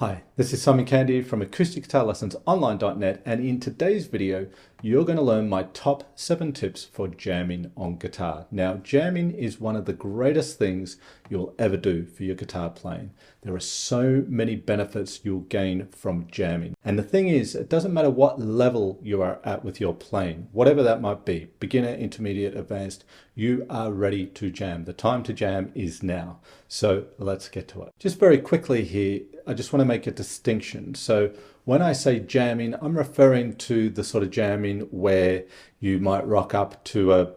Hi, this is Simon Candy from AcousticGuitarLessonsOnline.net, and in today's video you're going to learn my top 7 tips for jamming on guitar. Now, jamming is one of the greatest things you'll ever do for your guitar playing. There are so many benefits you'll gain from jamming. And the thing is, it doesn't matter what level you are at with your playing, whatever that might be, beginner, intermediate, advanced, you are ready to jam. The time to jam is now. So let's get to it. Just very quickly here, I just want to make a distinction. So when I say jamming, I'm referring to the sort of jamming where you might rock up to a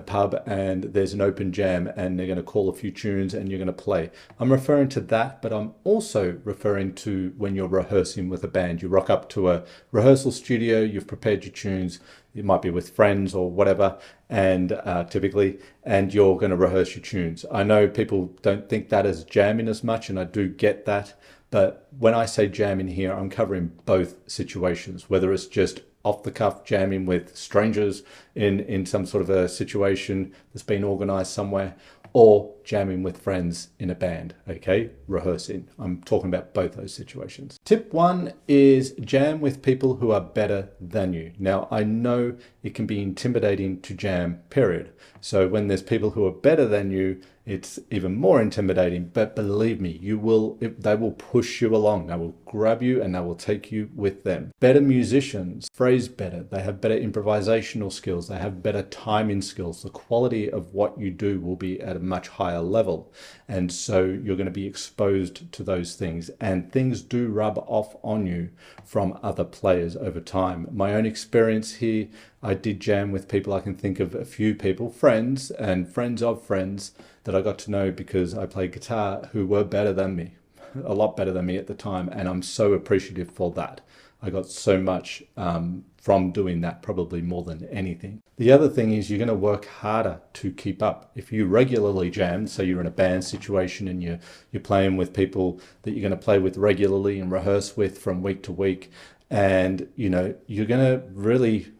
pub and there's an open jam and they're going to call a few tunes and you're going to play. I'm referring to that, but I'm also referring to when you're rehearsing with a band. You rock up to a rehearsal studio, you've prepared your tunes, it might be with friends or whatever, and typically, and you're going to rehearse your tunes. I know people don't think that is jamming as much, and I do get that, but when I say jamming here, I'm covering both situations, whether it's just off the cuff jamming with strangers in some sort of a situation that's been organized somewhere, or jamming with friends in a band, okay, rehearsing. I'm talking about both those situations. Tip 1 is jam with people who are better than you. Now, I know it can be intimidating to jam, period. So when there's people who are better than you, it's even more intimidating, but believe me, they will push you along. They will grab you and they will take you with them. Better musicians phrase better. They have better improvisational skills. They have better timing skills. The quality of what you do will be at a much higher level. And so you're going to be exposed to those things, and things do rub off on you from other players over time. My own experience here, I did jam with people. I can think of a few people, friends and friends of friends, that I got to know because I played guitar, who were better than me, a lot better than me at the time. And I'm so appreciative for that. I got so much from doing that, probably more than anything. The other thing is you're going to work harder to keep up. If you regularly jam, so you're in a band situation and you're playing with people that you're going to play with regularly and rehearse with from week to week, and you're going to really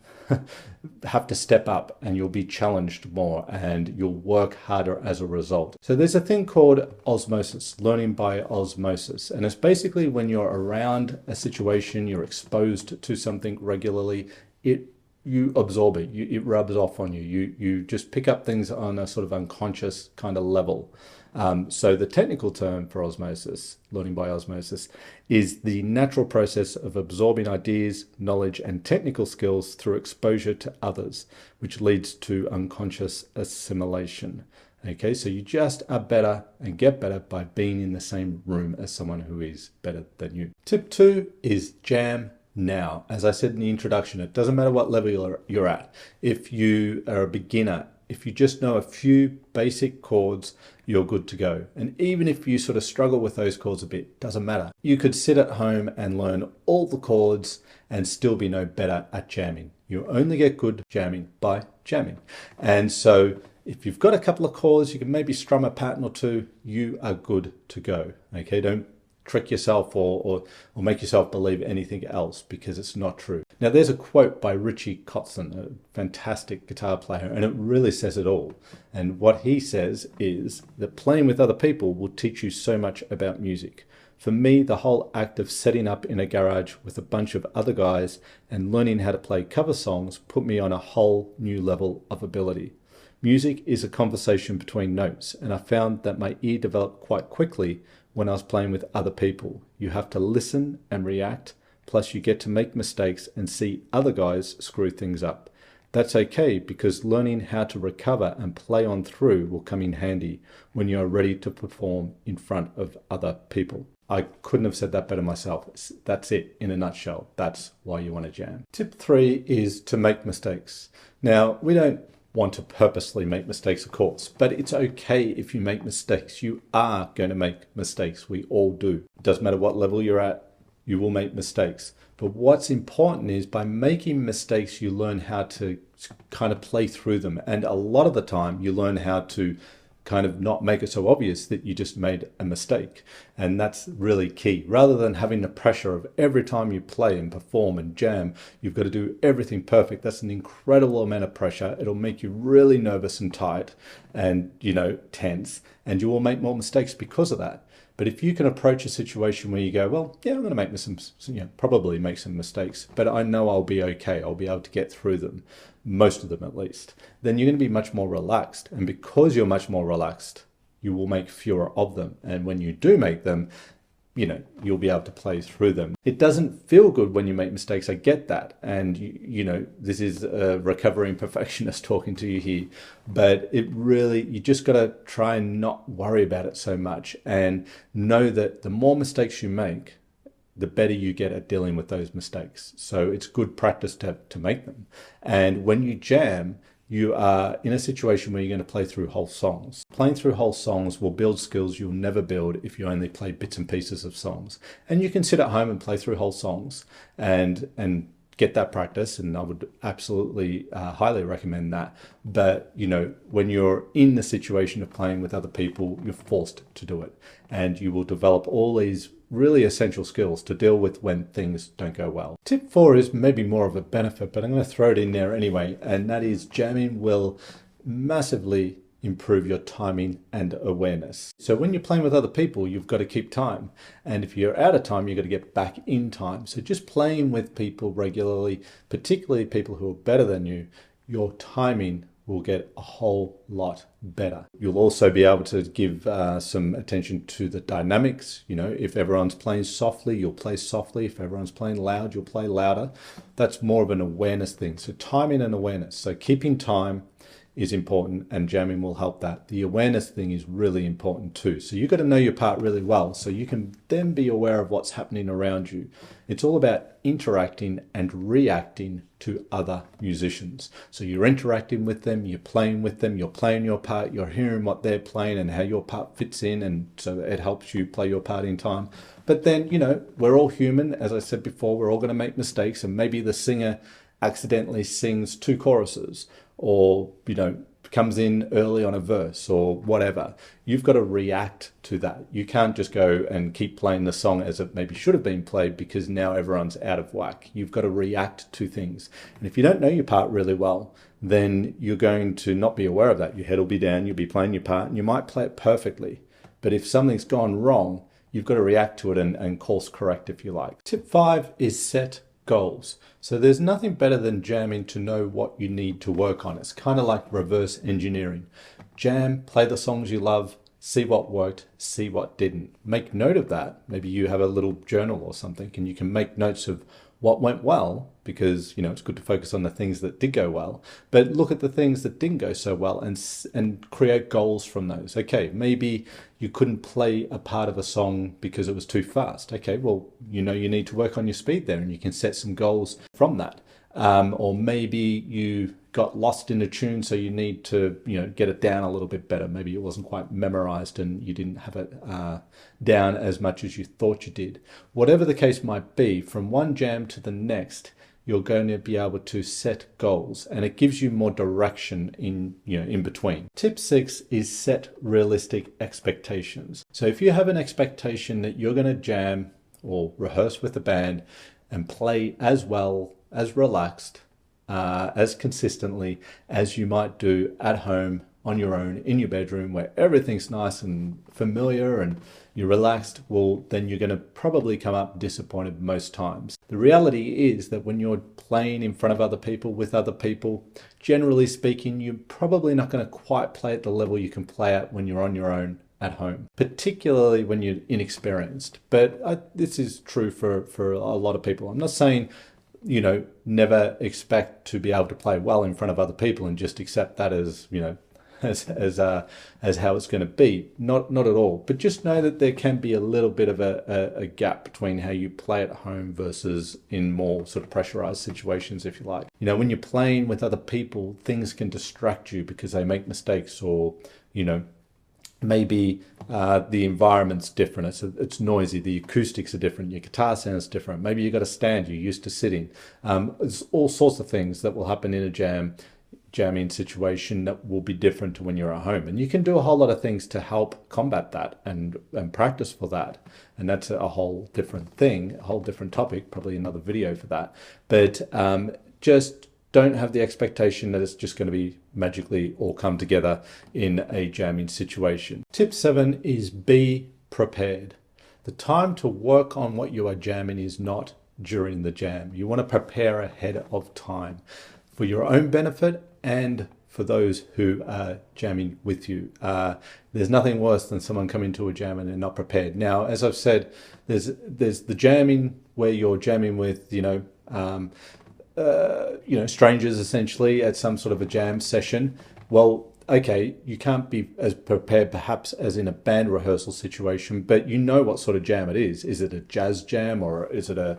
have to step up, and you'll be challenged more and you'll work harder as a result. So there's a thing called osmosis, learning by osmosis. And it's basically when you're around a situation, you're exposed to something regularly, you absorb it, it rubs off on you. You just pick up things on a sort of unconscious kind of level. So the technical term for osmosis, learning by osmosis, is the natural process of absorbing ideas, knowledge, and technical skills through exposure to others, which leads to unconscious assimilation. Okay, so you just are better and get better by being in the same room as someone who is better than you. Tip 2 is jam now. As I said in the introduction, it doesn't matter what level you're at. If you are a beginner, if you just know a few basic chords, you're good to go. And even if you sort of struggle with those chords a bit, doesn't matter. You could sit at home and learn all the chords and still be no better at jamming. You only get good jamming by jamming. And so if you've got a couple of chords, you can maybe strum a pattern or two, you are good to go. Okay, don't trick yourself or make yourself believe anything else, because it's not true. Now, there's a quote by Richie Kotzen, a fantastic guitar player, and it really says it all. And what he says is that playing with other people will teach you so much about music. For me, the whole act of setting up in a garage with a bunch of other guys and learning how to play cover songs put me on a whole new level of ability. Music is a conversation between notes, and I found that my ear developed quite quickly when I was playing with other people. You have to listen and react, plus you get to make mistakes and see other guys screw things up. That's okay, because learning how to recover and play on through will come in handy when you're ready to perform in front of other people. I couldn't have said that better myself. That's it in a nutshell. That's why you want to jam. Tip 3 is to make mistakes. Now, we don't want to purposely make mistakes, of course, but it's okay if you make mistakes. You are going to make mistakes. We all do. It doesn't matter what level you're at, you will make mistakes. But what's important is by making mistakes, you learn how to kind of play through them. And a lot of the time you learn how to kind of not make it so obvious that you just made a mistake. And that's really key. Rather than having the pressure of every time you play and perform and jam, you've got to do everything perfect. That's an incredible amount of pressure. It'll make you really nervous and tight and, tense, and you will make more mistakes because of that. But if you can approach a situation where you go, well, yeah, I'm going to make probably make some mistakes, but I know I'll be okay. I'll be able to get through them, most of them at least. Then you're going to be much more relaxed. And because you're much more relaxed, you will make fewer of them. And when you do make them, you'll be able to play through them. It doesn't feel good when you make mistakes. I get that. And, this is a recovering perfectionist talking to you here. But you just got to try and not worry about it so much and know that the more mistakes you make, the better you get at dealing with those mistakes. So it's good practice to make them. And when you jam, you are in a situation where you're going to play through whole songs. Playing through whole songs will build skills you'll never build if you only play bits and pieces of songs. And you can sit at home and play through whole songs and get that practice, and I would absolutely highly recommend that. But when you're in the situation of playing with other people, you're forced to do it, and you will develop all these really essential skills to deal with when things don't go well. Tip 4 is maybe more of a benefit, but I'm going to throw it in there anyway, and that is jamming will massively improve your timing and awareness. So when you're playing with other people, you've got to keep time. And if you're out of time, you've got to get back in time. So just playing with people regularly, particularly people who are better than you, your timing will get a whole lot better. You'll also be able to give some attention to the dynamics. If everyone's playing softly, you'll play softly. If everyone's playing loud, you'll play louder. That's more of an awareness thing. So timing and awareness. So keeping time is important, and jamming will help that. The awareness thing is really important too. So you've got to know your part really well so you can then be aware of what's happening around you. It's all about interacting and reacting to other musicians. So you're interacting with them, you're playing with them, you're playing your part, you're hearing what they're playing and how your part fits in, and so it helps you play your part in time. But then, we're all human. As I said before, we're all going to make mistakes, and maybe the singer accidentally sings 2 choruses, or comes in early on a verse or whatever. You've got to react to that. You can't just go and keep playing the song as it maybe should have been played because now everyone's out of whack. You've got to react to things. And if you don't know your part really well, then you're going to not be aware of that. Your head will be down, you'll be playing your part, and you might play it perfectly. But if something's gone wrong, you've got to react to it and course correct if you like. Tip 5 is set goals. So there's nothing better than jamming to know what you need to work on. It's kind of like reverse engineering. Jam, play the songs you love, see what worked, see what didn't. Make note of that. Maybe you have a little journal or something, and you can make notes of what went well, because it's good to focus on the things that did go well, but look at the things that didn't go so well and create goals from those. Okay, maybe you couldn't play a part of a song because it was too fast. Okay, well, you need to work on your speed there, and you can set some goals from that. Or maybe you got lost in a tune, so you need to get it down a little bit better. Maybe it wasn't quite memorized and you didn't have it down as much as you thought you did. Whatever the case might be, from one jam to the next, you're going to be able to set goals, and it gives you more direction in between. Tip 6 is set realistic expectations. So if you have an expectation that you're going to jam or rehearse with the band and play as well, as relaxed, as consistently as you might do at home on your own in your bedroom, where everything's nice and familiar and you're relaxed, well, then you're going to probably come up disappointed most times. The reality is that when you're playing in front of other people, with other people, generally speaking, you're probably not going to quite play at the level you can play at when you're on your own at home, particularly when you're inexperienced. But this is true for a lot of people. I'm not saying never expect to be able to play well in front of other people and just accept that as as how it's going to be. Not at all. But just know that there can be a little bit of a gap between how you play at home versus in more sort of pressurized situations, if you like. When you're playing with other people, things can distract you because they make mistakes, or maybe the environment's different. It's noisy. The acoustics are different. Your guitar sounds different. Maybe you've got a stand you're used to sitting. There's all sorts of things that will happen in a jamming situation that will be different to when you're at home. And you can do a whole lot of things to help combat that and practice for that. And that's a whole different thing, a whole different topic, probably another video for that. But just don't have the expectation that it's just going to be magically all come together in a jamming situation. Tip 7 is be prepared. The time to work on what you are jamming is not during the jam. You want to prepare ahead of time for your own benefit and for those who are jamming with you. There's nothing worse than someone coming to a jam and they're not prepared. Now, as I've said, there's the jamming where you're jamming with, strangers essentially at some sort of a jam session. Well, okay, you can't be as prepared perhaps as in a band rehearsal situation, but you know what sort of jam it is. Is it a jazz jam or is it a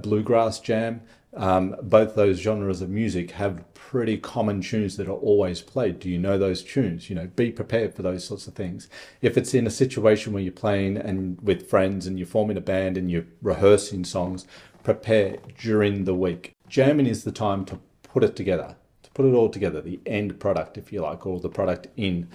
bluegrass jam? Both those genres of music have pretty common tunes that are always played. Do you know those tunes? Be prepared for those sorts of things. If it's in a situation where you're playing and with friends and you're forming a band and you're rehearsing songs, prepare during the week. Jamming is the time to put it together, to put it all together, the end product, if you like, or the product in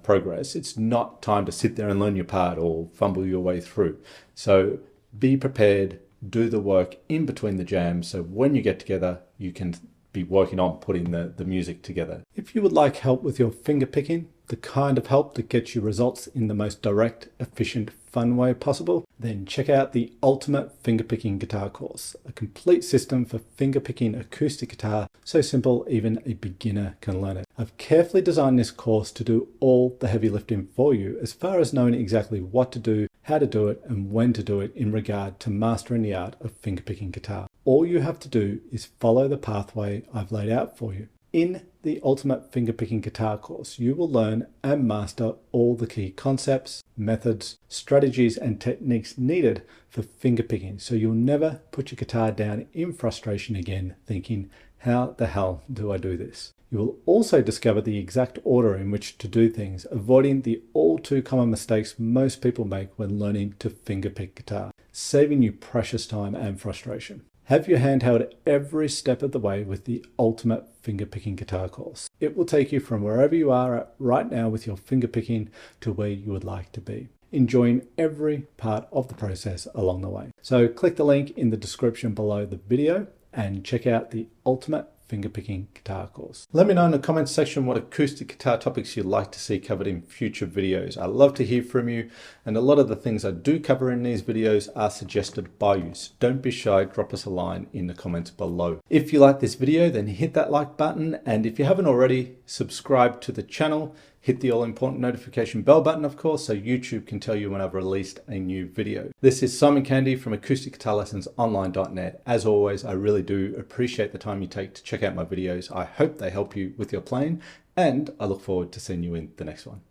progress. It's not time to sit there and learn your part or fumble your way through. So be prepared, do the work in between the jams, so when you get together, you can be working on putting the music together. If you would like help with your finger picking, the kind of help that gets you results in the most direct, efficient, fun way possible, then check out the Ultimate Fingerpicking Guitar course, a complete system for fingerpicking acoustic guitar, so simple even a beginner can learn it. I've carefully designed this course to do all the heavy lifting for you, as far as knowing exactly what to do, how to do it, and when to do it in regard to mastering the art of fingerpicking guitar. All you have to do is follow the pathway I've laid out for you. In the Ultimate Fingerpicking Guitar course, you will learn and master all the key concepts, methods, strategies, and techniques needed for fingerpicking, so you'll never put your guitar down in frustration again, thinking, how the hell do I do this? You will also discover the exact order in which to do things, avoiding the all too common mistakes most people make when learning to fingerpick guitar, saving you precious time and frustration. Have your hand held every step of the way with the Ultimate Fingerpicking Guitar course. It will take you from wherever you are at right now with your fingerpicking to where you would like to be, enjoying every part of the process along the way. So click the link in the description below the video and check out the Ultimate Fingerpicking Guitar course. Let me know in the comments section what acoustic guitar topics you'd like to see covered in future videos. I love to hear from you, and a lot of the things I do cover in these videos are suggested by you. So don't be shy, drop us a line in the comments below. If you like this video, then hit that like button, and if you haven't already, subscribe to the channel. Hit the all-important notification bell button, of course, so YouTube can tell you when I've released a new video. This is Simon Candy from AcousticGuitarLessonsOnline.net. As always, I really do appreciate the time you take to check out my videos. I hope they help you with your playing, and I look forward to seeing you in the next one.